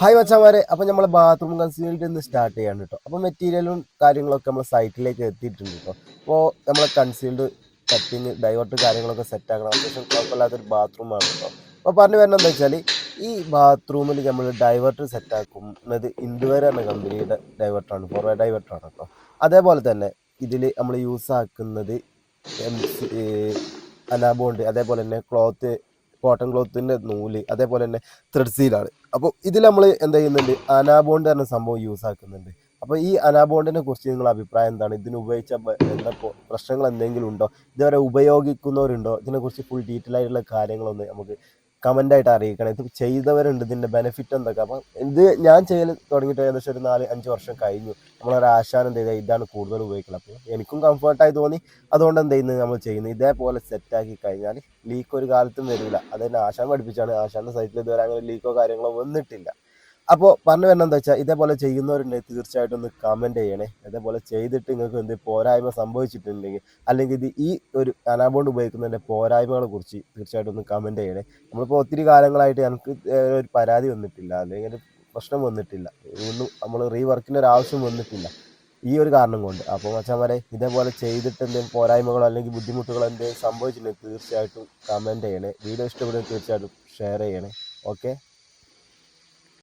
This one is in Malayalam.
ഹായ് മച്ചാമാരെ, അപ്പം നമ്മൾ ബാത്റൂം കൺസീൽഡ് ഇന്ന് സ്റ്റാർട്ട് ചെയ്യാണ് കേട്ടോ. അപ്പോൾ മെറ്റീരിയലും കാര്യങ്ങളൊക്കെ നമ്മൾ സൈറ്റിലേക്ക് എത്തിയിട്ടുണ്ട് കേട്ടോ. അപ്പോൾ നമ്മളെ കൺസീൽഡ് കട്ടിങ് ഡൈവർട്ട് കാര്യങ്ങളൊക്കെ സെറ്റ് ആക്കണം. അത്യാവശ്യം കുഴപ്പമില്ലാത്തൊരു ബാത്റൂമാണ് കേട്ടോ. അപ്പോൾ പറഞ്ഞു വരുന്നത് എന്താ വെച്ചാൽ ഈ ബാത്റൂമിൽ നമ്മൾ ഡൈവർട്ട് സെറ്റ് ആക്കുന്നത് ഇൻഡുവർ എന്ന കമ്പനിയുടെ ഡൈവർട്ടാണ്, ഫോർവേ ഡൈവർട്ടാണ് കേട്ടോ. അതേപോലെ തന്നെ ഇതിൽ നമ്മൾ യൂസ് ആക്കുന്നത് എം സി അനാബോണ്ട്, അതേപോലെ തന്നെ കോട്ടൺ ക്ലോത്തിൻ്റെ നൂല്, അതേപോലെ തന്നെ ത്രെഡ് സീലാണ്. അപ്പോൾ ഇതിൽ നമ്മൾ എന്താ ചെയ്യുന്നുണ്ട്, അനാബോണ്ട് എന്ന സംഭവം യൂസ് ആക്കുന്നുണ്ട്. അപ്പോൾ ഈ അനാബോണ്ടിനെ കുറിച്ച് നിങ്ങളുടെ അഭിപ്രായം എന്താണ്? ഇതിന് ഉപയോഗിച്ച എന്താ പ്രശ്നങ്ങൾ എന്തെങ്കിലും ഉണ്ടോ? ഇതുവരെ ഉപയോഗിക്കുന്നവരുണ്ടോ? ഇതിനെക്കുറിച്ച് ഫുൾ ഡീറ്റെയിൽ ആയിട്ടുള്ള കാര്യങ്ങളൊന്ന് നമുക്ക് കമൻ്റായിട്ട് അറിയിക്കണം. ഇത് ചെയ്തവരുണ്ട്, ഇതിൻ്റെ ബെനിഫിറ്റ് എന്തൊക്കെ. അപ്പം ഇത് ഞാൻ ചെയ്യൽ തുടങ്ങിയിട്ട് ഏകദേശം ഒരു 4-5 വർഷം കഴിഞ്ഞു. നമ്മളൊരു ആശാനം എന്ത് ചെയ്താൽ ഇതാണ് കൂടുതൽ ഉപയോഗിക്കുന്നത്. അപ്പോൾ എനിക്കും കംഫർട്ടായി തോന്നി. അതുകൊണ്ട് എന്ത് ചെയ്യുന്നത്, നമ്മൾ ചെയ്യുന്നത് ഇതേപോലെ സെറ്റാക്കി കഴിഞ്ഞാൽ ലീക്ക് ഒരു കാലത്തും വരില്ല. അത് തന്നെ ആശാൻ പഠിപ്പിച്ചാണ്. ആശാൻ്റെ സൈറ്റിൽ ഇതുവരെ അങ്ങനെ ലീക്കോ കാര്യങ്ങളോ വന്നിട്ടില്ല. അപ്പോൾ പറഞ്ഞു വരുന്നത് എന്താ വെച്ചാൽ, ഇതേപോലെ ചെയ്യുന്നവരുണ്ടെങ്കിൽ തീർച്ചയായിട്ടും ഒന്ന് കമൻറ്റ് ചെയ്യണേ. ഇതേപോലെ ചെയ്തിട്ട് നിങ്ങൾക്ക് എന്ത് പോരായ്മ സംഭവിച്ചിട്ടുണ്ടെങ്കിൽ, അല്ലെങ്കിൽ ഇത് ഈ ഒരു അനാബോണ്ട് ഉപയോഗിക്കുന്നതിൻ്റെ പോരായ്മകളെ കുറിച്ച് തീർച്ചയായിട്ടും ഒന്ന് കമൻറ്റ് ചെയ്യണേ. നമ്മളിപ്പോൾ ഒത്തിരി കാലങ്ങളായിട്ട് എനിക്ക് ഒരു പരാതി വന്നിട്ടില്ല, അല്ലെങ്കിൽ ഒരു പ്രശ്നം വന്നിട്ടില്ല. ഒന്നും നമ്മൾ റീവർക്കിൻ്റെ ഒരു ആവശ്യം വന്നിട്ടില്ല ഈ ഒരു കാരണം കൊണ്ട്. അപ്പോൾ മച്ചാന്മാരെ, ഇതേപോലെ ചെയ്തിട്ട് എന്തെങ്കിലും പോരായ്മകളോ അല്ലെങ്കിൽ ബുദ്ധിമുട്ടുകളോ എന്തെങ്കിലും സംഭവിച്ചിട്ടുണ്ടെങ്കിൽ തീർച്ചയായിട്ടും കമൻറ്റ് ചെയ്യണേ. വീഡിയോ ഇഷ്ടപ്പെടുന്നത് തീർച്ചയായിട്ടും ഷെയർ ചെയ്യണേ. ഓക്കെ.